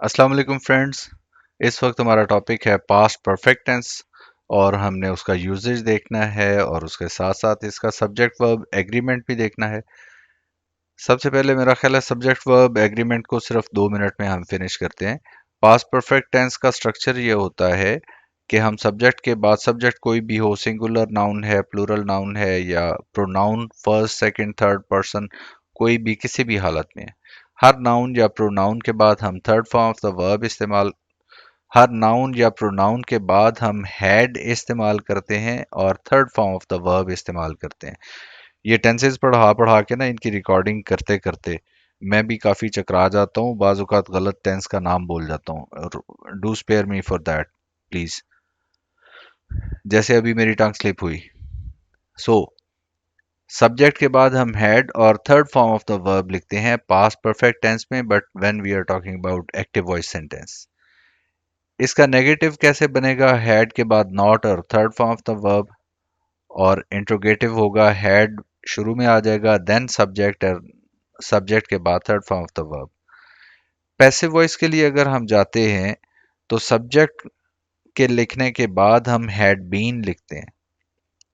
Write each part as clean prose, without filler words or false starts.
अस्सलाम वालेकुम फ्रेंड्स। इस वक्त हमारा टॉपिक है पास्ट परफेक्ट टेंस और हमने उसका यूजेज देखना है और उसके साथ साथ इसका सब्जेक्ट वर्ब एग्रीमेंट भी देखना है। सबसे पहले मेरा ख्याल है सब्जेक्ट वर्ब एग्रीमेंट को सिर्फ 2 मिनट में हम फिनिश करते हैं। पास्ट परफेक्ट टेंस का स्ट्रक्चर ये होता है कि हम सब्जेक्ट के बाद सब्जेक्ट कोई भी हो, सिंगुलर नाउन है, प्लूरल नाउन है या pronoun first second third person, कोई भी किसी भी हालत में है। हर नाउन या प्रोनाउन के बाद हम third form of the verb इस्तेमाल हर नाउन या प्रोनाउन के बाद हम हैड इस्तेमाल करते हैं और third form of the verb इस्तेमाल करते हैं। ये टेंसेस पढ़ा पढ़ा के ना इनकी रिकॉर्डिंग करते करते मैं भी काफ़ी चकरा जाता हूँ, बाज़ औक़ात गलत टेंस का नाम बोल जाता हूँ। Do spare me for that please. जैसे अभी मेरी टंग स्लिप हुई। सो सब्जेक्ट के बाद हम हैड और third form of the verb लिखते हैं पास्ट परफेक्ट टेंस में, but when we are talking about active voice sentence. इसका नेगेटिव कैसे बनेगा? हैड के बाद नॉट और third form of the verb, और इंट्रोगेटिव होगा हैड शुरू में आ जाएगा देन सब्जेक्ट और सब्जेक्ट के बाद third form of the verb. Passive voice के लिए अगर हम जाते हैं तो सब्जेक्ट के लिखने के बाद हम हैड बीन लिखते हैं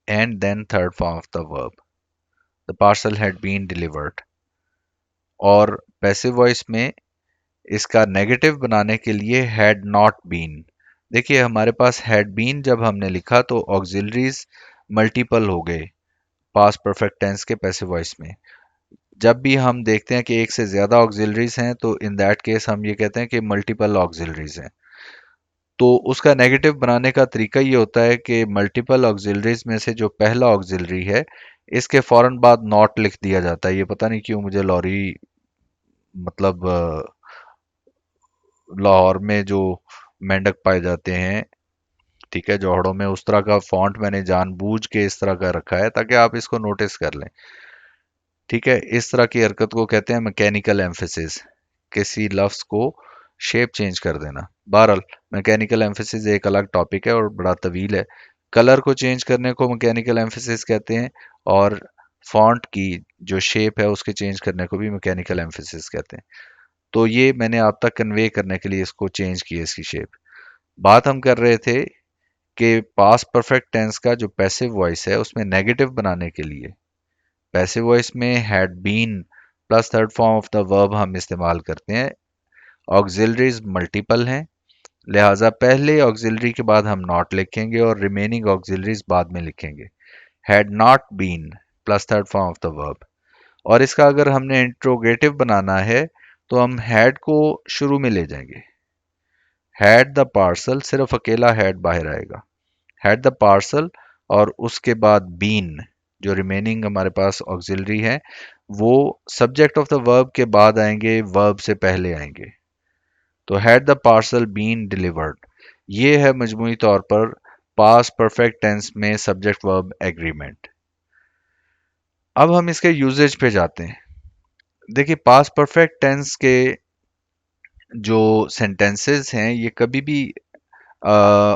and then third form of the verb, the parcel had been delivered. और पैसिव वॉइस में इसका नेगेटिव बनाने के लिए हैड नॉट बीन। देखिए हमारे पास हैड बीन जब हमने लिखा तो ऑक्सिलरीज मल्टीपल हो गए पास्ट परफेक्ट टेंस के पैसिव वॉइस में। जब भी हम देखते हैं कि एक से ज्यादा ऑक्सिलरीज हैं तो इन दैट केस हम ये कहते हैं कि मल्टीपल ऑक्सिलरीज हैं। तो उसका नेगेटिव बनाने का तरीका ये होता है कि मल्टीपल ऑक्सिलरीज में से जो पहला ऑक्सिलरी है इसके फौरन बाद नॉट लिख दिया जाता है। ये पता नहीं क्यों मुझे लॉरी मतलब लाहौर में जो मेंढक पाए जाते हैं, ठीक है, जोहड़ों में, उस तरह का फॉन्ट मैंने जानबूझ के इस तरह का रखा है ताकि आप इसको नोटिस कर लें। ठीक है, इस तरह की हरकत को कहते हैं मैकेनिकल एम्फेसिस, किसी लफ्ज को शेप चेंज कर देना। बहरहाल मैकेनिकल एम्फेसिस एक अलग टॉपिक है और बड़ा तवील है। कलर को चेंज करने को मैकेनिकल एम्फेसिस कहते हैं और फॉन्ट की जो शेप है उसके चेंज करने को भी मैकेनिकल एम्फेसिस कहते हैं। तो ये मैंने आप तक कन्वे करने के लिए इसको चेंज किया, इसकी शेप। बात हम कर रहे थे कि पास्ट परफेक्ट टेंस का जो पैसिव वॉइस है उसमें नेगेटिव बनाने के लिए पैसिव वॉइस में had been plus third form of the verb हम इस्तेमाल करते हैं। ऑक्सिलरीज मल्टीपल हैं, लिहाजा पहले ऑक्सिलरी के बाद हम नॉट लिखेंगे और रिमेनिंग ऑक्सिलरीज बाद में लिखेंगे। Had not been plus third form of the verb. और इसका अगर हमने इंट्रोगेटिव बनाना है तो हम हैड को शुरू में ले जाएंगे। हैड द पार्सल, सिर्फ अकेला हैड बाहर आएगा, हैड द पार्सल, और उसके बाद बीन, जो रिमेनिंग हमारे पास ऑक्सिलरी है वो सब्जेक्ट ऑफ द वर्ब के बाद आएंगे, वर्ब से पहले आएंगे। तो had the parcel been delivered. ये है मजमूई तौर पर पास्ट परफेक्ट टेंस में सब्जेक्ट वर्ब एग्रीमेंट। अब हम इसके यूजेज पे जाते हैं। देखिए पास्ट परफेक्ट टेंस के जो सेंटेंसेस हैं ये आ,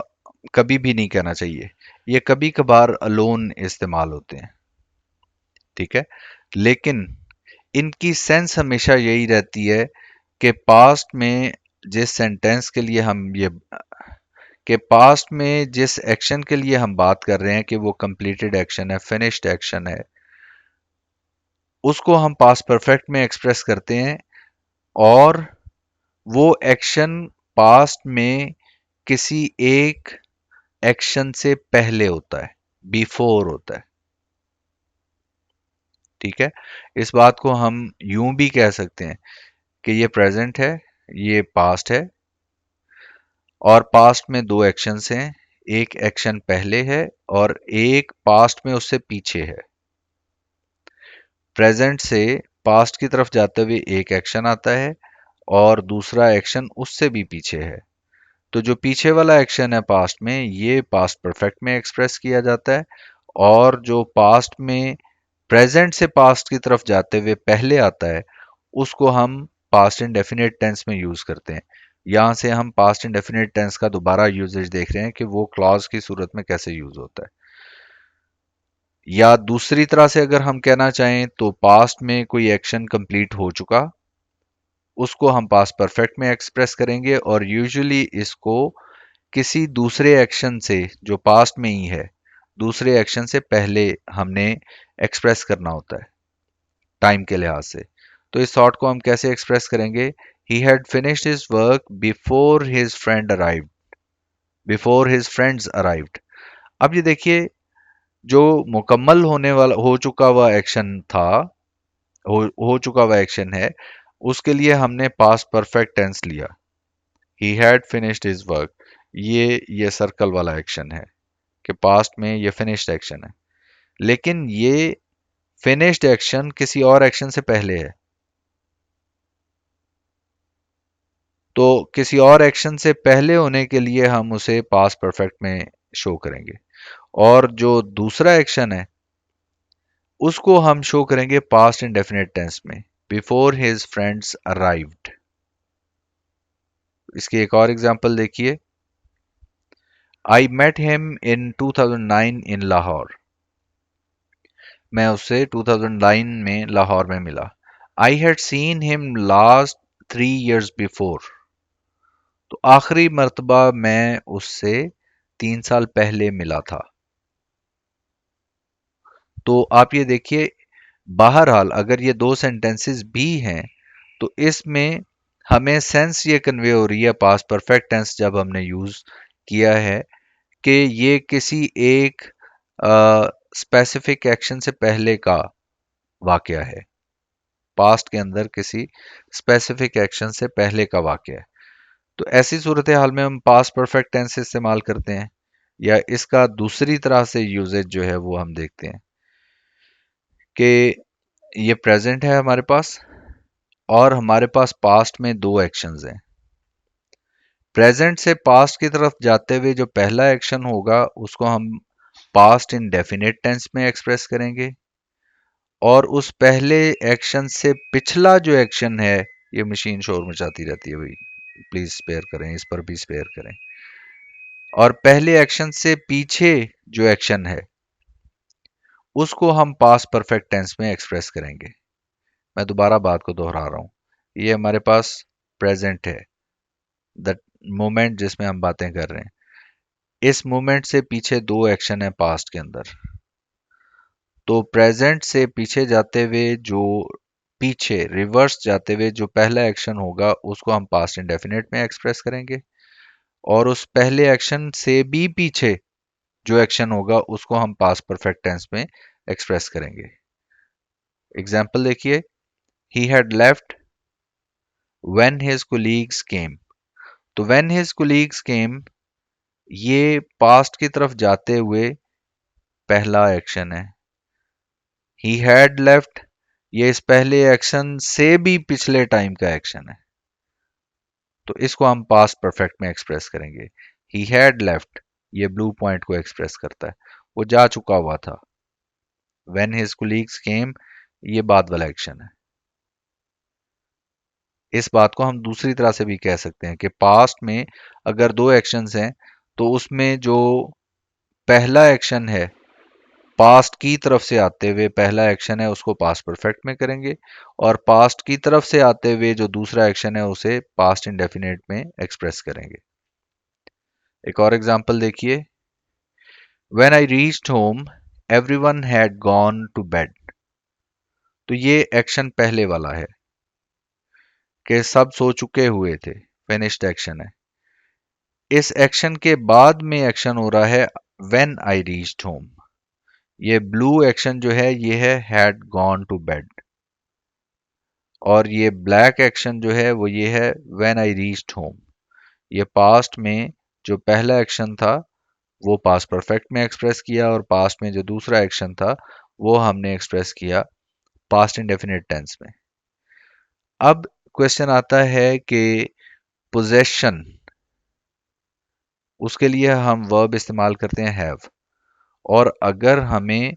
कभी भी नहीं कहना चाहिए, ये कभी कभार अलोन इस्तेमाल होते हैं, ठीक है। लेकिन इनकी सेंस हमेशा यही रहती है कि पास्ट में जिस सेंटेंस के लिए हम ये कि पास्ट में जिस एक्शन के लिए हम बात कर रहे हैं कि वो कंप्लीटेड एक्शन है, फिनिश्ड एक्शन है, उसको हम पास्ट परफेक्ट में एक्सप्रेस करते हैं। और वो एक्शन पास्ट में किसी एक एक्शन से पहले होता है, बिफोर होता है, ठीक है। इस बात को हम यूं भी कह सकते हैं कि ये प्रेजेंट है, ये पास्ट है, और पास्ट में दो एक्शंस हैं, एक एक्शन पहले है और एक पास्ट में उससे पीछे है। प्रेजेंट से पास्ट की तरफ जाते हुए एक एक्शन आता है और दूसरा एक्शन उससे भी पीछे है। तो जो पीछे वाला एक्शन है पास्ट में, ये पास्ट परफेक्ट में एक्सप्रेस किया जाता है, और जो पास्ट में प्रेजेंट से पास्ट की तरफ जाते हुए पहले आता है उसको हम पास्ट इंडेफिनिट टेंस में यूज करते हैं। यहां से हम पास्ट इंडेफिनिट टेंस का दोबारा यूजेज देख रहे हैं कि वो क्लॉज की सूरत में कैसे यूज होता है। या दूसरी तरह से अगर हम कहना चाहें तो पास्ट में कोई एक्शन कंप्लीट हो चुका उसको हम पास्ट परफेक्ट में एक्सप्रेस करेंगे, और यूजुअली इसको किसी दूसरे एक्शन से जो पास्ट में ही है, दूसरे एक्शन से पहले हमने एक्सप्रेस करना होता है टाइम के लिहाज से। तो इस थॉट को हम कैसे एक्सप्रेस करेंगे? He had finished his work before his friend arrived, before his friends arrived. अब ये देखिए, जो मुकम्मल होने वाला हो चुका हुआ एक्शन था, हो चुका हुआ एक्शन है, उसके लिए हमने पास्ट परफेक्ट टेंस लिया। He had finished his work, ये सर्कल वाला एक्शन है कि पास्ट में ये फिनिश्ड एक्शन है। लेकिन ये फिनिश्ड एक्शन किसी और एक्शन से पहले है, तो किसी और एक्शन से पहले होने के लिए हम उसे पास्ट परफेक्ट में शो करेंगे, और जो दूसरा एक्शन है उसको हम शो करेंगे पास्ट इंडेफिनिट टेंस में, बिफोर हिज फ्रेंड्स अराइव्ड। इसकी एक और एग्जांपल देखिए, आई मेट हिम इन 2009 इन लाहौर। मैं उससे 2009 में लाहौर में मिला। I had seen him last 3 years before. तो आखिरी मर्तबा मैं उससे 3 साल पहले मिला था। तो आप ये देखिए, बहरहाल अगर ये दो सेंटेंसेस भी हैं, तो इसमें हमें सेंस ये कन्वे हो रही है पास्ट परफेक्ट टेंस जब हमने यूज किया है, कि ये किसी एक स्पेसिफिक एक्शन से पहले का वाकया है, पास्ट के अंदर किसी स्पेसिफिक एक्शन से पहले का वाकया है। तो ऐसी सूरत हाल में हम पास्ट परफेक्ट टेंस इस्तेमाल करते हैं, या इसका दूसरी तरह से यूजेज जो है वो हम देखते हैं कि ये प्रेजेंट है हमारे पास, और हमारे पास पास्ट में दो एक्शंस हैं। प्रेजेंट से पास्ट की तरफ जाते हुए जो पहला एक्शन होगा उसको हम पास्ट इन डेफिनेट टेंस में एक्सप्रेस करेंगे, और उस पहले एक्शन से पिछला जो एक्शन है, ये मशीन शोर मचाती रहती है भाई, प्लीज स्पेयर करें, इस पर भी स्पेयर करें। और पहले एक्शन से पीछे जो एक्शन है उसको हम पास्ट परफेक्ट टेंस में एक्सप्रेस करेंगे। मैं दोबारा बात को दोहरा रहा हूं, ये हमारे पास प्रेजेंट है, द मोमेंट जिसमें हम बातें कर रहे हैं। इस मोमेंट से पीछे दो एक्शन है पास्ट के अंदर। तो प्रेजेंट से पीछे जाते हुए जो पीछे रिवर्स जाते हुए जो पहला एक्शन होगा उसको हम पास्ट इंडेफिनिट में एक्सप्रेस करेंगे, और उस पहले एक्शन से भी पीछे जो एक्शन होगा उसको हम पास्ट परफेक्ट टेंस में एक्सप्रेस करेंगे। एग्जाम्पल देखिए, he had left when his colleagues came. तो व्हेन हिज कोलीग्स केम, ये पास्ट की तरफ जाते हुए पहला एक्शन है। ही हैड लेफ्ट, ये इस पहले एक्शन से भी पिछले टाइम का एक्शन है, तो इसको हम पास्ट परफेक्ट में एक्सप्रेस करेंगे। ही हैड लेफ्ट, ये ब्लू पॉइंट को एक्सप्रेस करता है, वो जा चुका हुआ था। व्हेन हिज कोलीग्स केम, ये बाद वाला एक्शन है। इस बात को हम दूसरी तरह से भी कह सकते हैं कि पास्ट में अगर दो एक्शंस हैं, तो उसमें जो पहला एक्शन है पास्ट की तरफ से आते हुए, पहला एक्शन है उसको पास्ट परफेक्ट में करेंगे, और पास्ट की तरफ से आते हुए जो दूसरा एक्शन है उसे पास्ट इंडेफिनिट में एक्सप्रेस करेंगे। एक और एग्जांपल देखिए, when I reached home everyone had gone to bed. तो ये एक्शन पहले वाला है कि सब सो चुके हुए थे, फिनिश्ड एक्शन है। इस एक्शन के बाद में एक्शन हो रहा है व्हेन आई रीच्ड होम। ये ब्लू एक्शन जो है ये है हैड गॉन टू बेड, और ये ब्लैक एक्शन जो है वो ये है व्हेन आई रीच्ड होम। ये पास्ट में जो पहला एक्शन था वो पास्ट परफेक्ट में एक्सप्रेस किया, और पास्ट में जो दूसरा एक्शन था वो हमने एक्सप्रेस किया पास्ट इंडेफिनिट टेंस में। अब क्वेश्चन आता है कि पोजेशन, उसके लिए हम वर्ब इस्तेमाल करते हैं हैव, और अगर हमें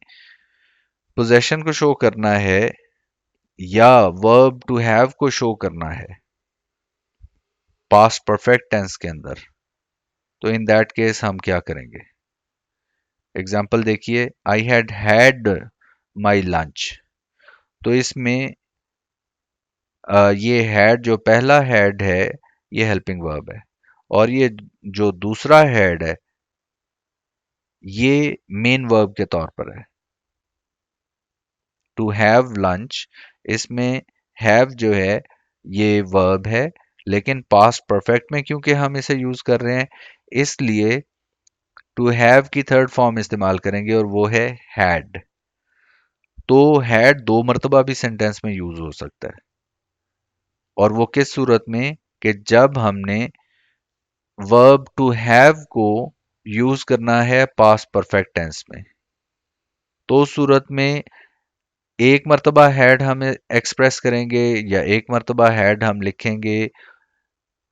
पोजेशन को शो करना है या वर्ब टू हैव को शो करना है पास्ट परफेक्ट टेंस के अंदर, तो इन दैट केस हम क्या करेंगे? एग्जाम्पल देखिए, I had had my lunch. तो इसमें ये हैड जो पहला हैड है ये हेल्पिंग वर्ब है, और ये जो दूसरा हैड है ये मेन वर्ब के तौर पर है। टू हैव लंच, इसमें हैव जो है ये वर्ब है, लेकिन पास्ट परफेक्ट में क्योंकि हम इसे यूज कर रहे हैं इसलिए टू हैव की थर्ड फॉर्म इस्तेमाल करेंगे और वो है हैड। तो हैड दो मर्तबा भी सेंटेंस में यूज हो सकता है, और वो किस सूरत में कि जब हमने वर्ब टू हैव को यूज करना है पास्ट परफेक्ट टेंस में, तो उस सूरत में एक मर्तबा हैड हम एक्सप्रेस करेंगे या एक मर्तबा हैड हम लिखेंगे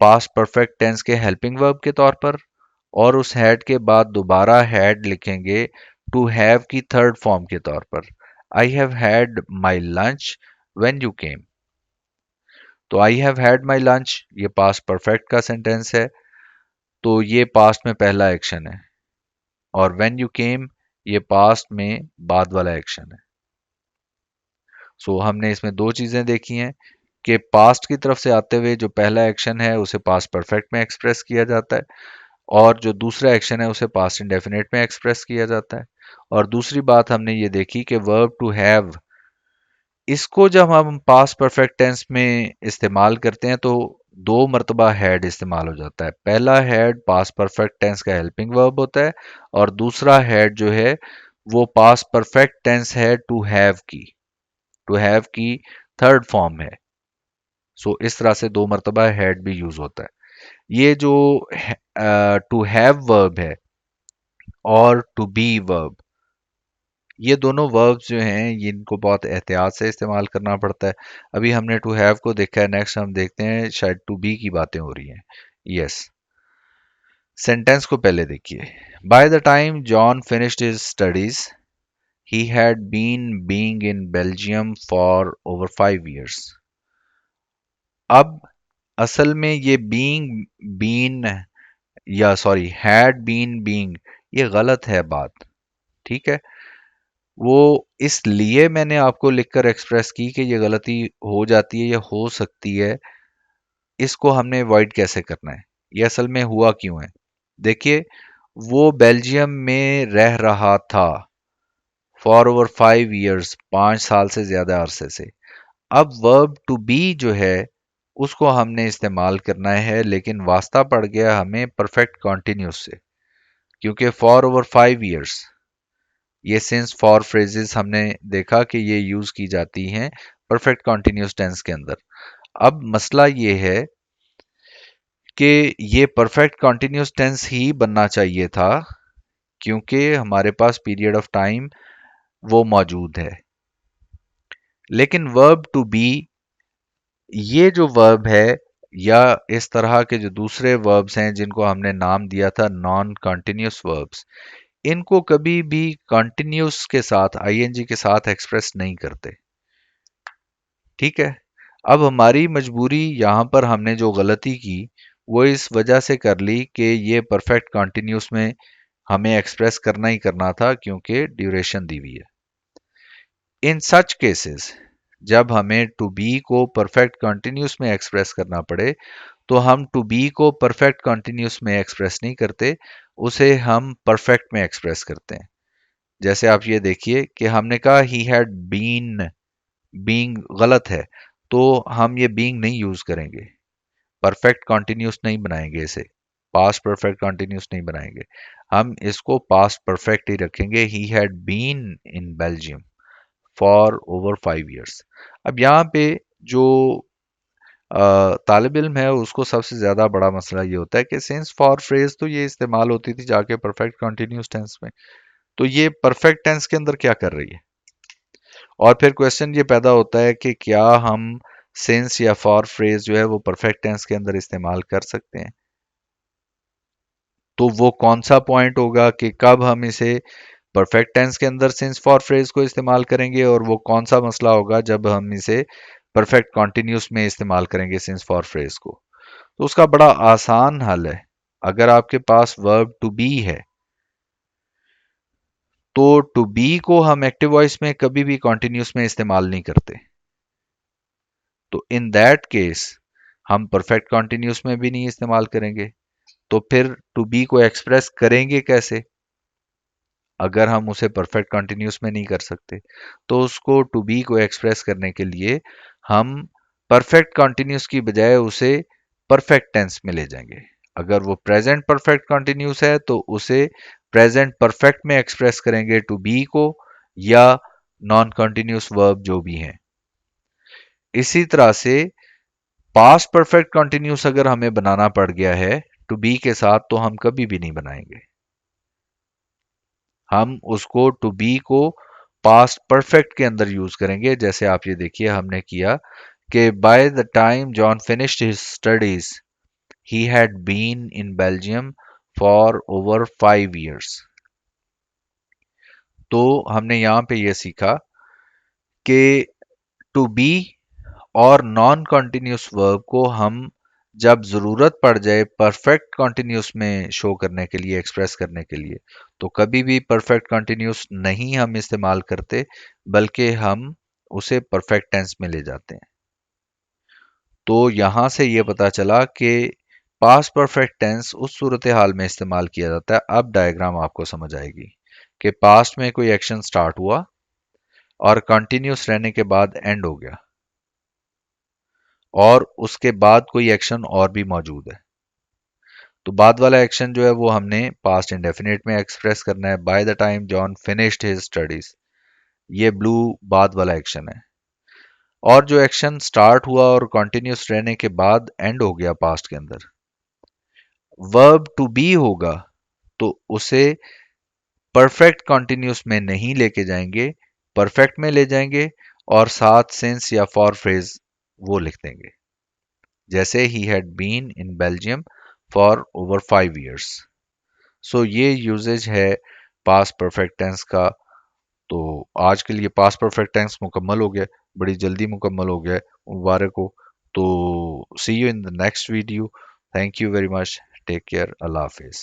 पास्ट परफेक्ट टेंस के हेल्पिंग वर्ब के तौर पर, और उस हैड के बाद दोबारा हैड लिखेंगे टू हैव की थर्ड फॉर्म के तौर पर। I have had my lunch when you came. तो I have had my lunch ये पास्ट परफेक्ट का सेंटेंस है, तो ये पास्ट में पहला एक्शन है, और व्हेन यू केम ये पास्ट में बाद वाला एक्शन है। सो हमने इसमें दो चीजें देखी हैं कि पास्ट की तरफ से आते हुए जो पहला एक्शन है उसे पास्ट परफेक्ट में एक्सप्रेस किया जाता है, और जो दूसरा एक्शन है उसे पास्ट इंडेफिनिट में एक्सप्रेस किया जाता है। और दूसरी बात हमने ये देखी कि वर्ब टू हैव, इसको जब हम पास्ट परफेक्ट टेंस में इस्तेमाल करते हैं तो दो मर्तबा हैड इस्तेमाल हो जाता है। पहला हैड पास्ट परफेक्ट टेंस का हेल्पिंग वर्ब होता है, और दूसरा हैड जो है वो पास्ट परफेक्ट टेंस है टू हैव की थर्ड फॉर्म है। सो इस तरह से दो मर्तबा हैड भी यूज होता है। ये जो टू हैव वर्ब है और टू बी वर्ब, ये दोनों वर्ब्स जो हैं ये इनको बहुत एहतियात से इस्तेमाल करना पड़ता है। अभी हमने टू हैव को देखा है, नेक्स्ट हम देखते हैं शायद टू बी की बातें हो रही हैं। यस, सेंटेंस को पहले देखिए। By the time John finished his studies he had been being in Belgium for over 5 years। अब असल में ये बीइंग बीन या सॉरी हैड बीन बीइंग ये गलत है बात, ठीक है। वो इसलिए मैंने आपको लिखकर एक्सप्रेस की कि ये गलती हो जाती है या हो सकती है, इसको हमने अवॉइड कैसे करना है, ये असल में हुआ क्यों है। देखिए, वो बेल्जियम में रह रहा था फॉर ओवर 5 years, 5 साल से ज्यादा अरसे से। अब वर्ब टू बी जो है उसको हमने इस्तेमाल करना है, लेकिन वास्ता पड़ गया हमें परफेक्ट कॉन्टिन्यूस से, क्योंकि फॉर ओवर 5 years ये सिंस फॉर फ्रेजेस हमने देखा कि ये यूज की जाती हैं परफेक्ट कॉन्टिन्यूस टेंस के अंदर। अब मसला ये है कि ये परफेक्ट कॉन्टिन्यूस टेंस ही बनना चाहिए था, क्योंकि हमारे पास पीरियड ऑफ टाइम वो मौजूद है। लेकिन वर्ब टू बी ये जो वर्ब है, या इस तरह के जो दूसरे वर्ब्स हैं जिनको हमने नाम दिया था नॉन कॉन्टिन्यूस वर्ब्स, इनको कभी भी कॉन्टिन्यूस के साथ आईएनजी के साथ एक्सप्रेस नहीं करते, ठीक है। अब हमारी मजबूरी यहाँ पर हमने जो गलती की वो इस वजह से कर ली कि ये परफेक्ट कॉन्टिन्यूस में हमें एक्सप्रेस करना ही करना था क्योंकि ड्यूरेशन दी हुई है। इन सच केसेस जब हमें टू बी को परफेक्ट कॉन्टिन्यूस में एक्सप्रेस करना पड़े, तो हम टू बी को परफेक्ट कॉन्टिन्यूस में एक्सप्रेस नहीं करते, उसे हम परफेक्ट में एक्सप्रेस करते हैं। जैसे आप ये देखिए कि हमने कहा ही हैड बीन, बीइंग गलत है, तो हम ये बीइंग नहीं यूज करेंगे, परफेक्ट कॉन्टिन्यूस नहीं बनाएंगे इसे, पास्ट परफेक्ट कॉन्टिन्यूस नहीं बनाएंगे, हम इसको पास्ट परफेक्ट ही रखेंगे। He had been in Belgium for over 5 years। अब यहाँ पे जो तालिब इल्म है उसको सबसे ज्यादा बड़ा मसला ये होता है कि सिंस फॉर फ्रेज तो ये इस्तेमाल होती थी जाके परफेक्ट कॉन्टिन्यूस टेंस में, तो ये परफेक्ट टेंस के अंदर क्या कर रही है। और फिर क्वेश्चन ये पैदा होता है कि क्या हम सिंस या फॉर फ्रेज जो है वो परफेक्ट टेंस के अंदर इस्तेमाल कर सकते हैं। तो वो कौन सा पॉइंट होगा कि कब हम इसे परफेक्ट टेंस के अंदर सिंस फॉर फ्रेज को इस्तेमाल करेंगे, और वो कौन सा मसला होगा जब हम इसे परफेक्ट कॉन्टिन्यूस में इस्तेमाल करेंगे सिंस फॉर फ्रेज को। तो उसका बड़ा आसान हल है। अगर आपके पास वर्ब टू बी है तो टू बी को हम एक्टिव वॉइस में कभी भी कॉन्टिन्यूस में इस्तेमाल नहीं करते। तो इन दैट केस हम परफेक्ट कॉन्टिन्यूस में भी नहीं इस्तेमाल करेंगे। तो फिर टू बी को एक्सप्रेस करेंगे कैसे अगर हम उसे परफेक्ट कंटिन्यूस में नहीं कर सकते? तो उसको टू बी को एक्सप्रेस करने के लिए हम परफेक्ट कंटिन्यूस की बजाय उसे परफेक्ट टेंस में ले जाएंगे। अगर वो प्रेजेंट परफेक्ट कंटिन्यूस है तो उसे प्रेजेंट परफेक्ट में एक्सप्रेस करेंगे टू बी को, या नॉन कंटिन्यूस वर्ब जो भी हैं। इसी तरह से पास्ट परफेक्ट कंटिन्यूस अगर हमें बनाना पड़ गया है टू बी के साथ तो हम कभी भी नहीं बनाएंगे। हम उसको टू बी को पास्ट परफेक्ट के अंदर यूज करेंगे। जैसे आप ये देखिए हमने किया कि by the time John finished his studies he had been in Belgium for over 5 years। तो हमने यहां पे ये सीखा कि टू बी और नॉन कॉन्टिन्यूस वर्ब को हम जब जरूरत पड़ जाए परफेक्ट कॉन्टिन्यूस में शो करने के लिए, एक्सप्रेस करने के लिए, तो कभी भी परफेक्ट कॉन्टिन्यूस नहीं हम इस्तेमाल करते, बल्कि हम उसे परफेक्ट टेंस में ले जाते हैं। तो यहां से ये पता चला कि पास्ट परफेक्ट टेंस उस सूरत हाल में इस्तेमाल किया जाता है। अब डायग्राम आपको समझ आएगी कि पास्ट में कोई एक्शन स्टार्ट हुआ और कंटिन्यूस रहने के बाद एंड हो गया, और उसके बाद कोई एक्शन और भी मौजूद है। तो बाद वाला एक्शन जो है वो हमने पास्ट इंडेफिनिट में एक्सप्रेस करना है, bye the time John finished his studies. ये ब्लू बाद वाला एक्शन है। और जो एक्शन स्टार्ट हुआ और कंटिन्यूस रहने के बाद एंड हो गया पास्ट के अंदर, वर्ब टू बी होगा, तो उसे परफेक्ट कंटिन्यूस में नहीं लेके जाएंगे, परफेक्ट में ले जाएंगे, और साथ सिंस या फॉर फ्रेज वो लिख देंगे। जैसे he had been in Belgium for over 5 years। So ये यूजेज है पास्ट परफेक्ट टेंस का। तो आज के लिए पास्ट परफेक्ट टेंस मुकम्मल हो गया, बड़ी जल्दी मुकम्मल हो गया, मुबारक हो। तो see you in the next video. Thank you very much. Take care. अल्लाह हाफिज।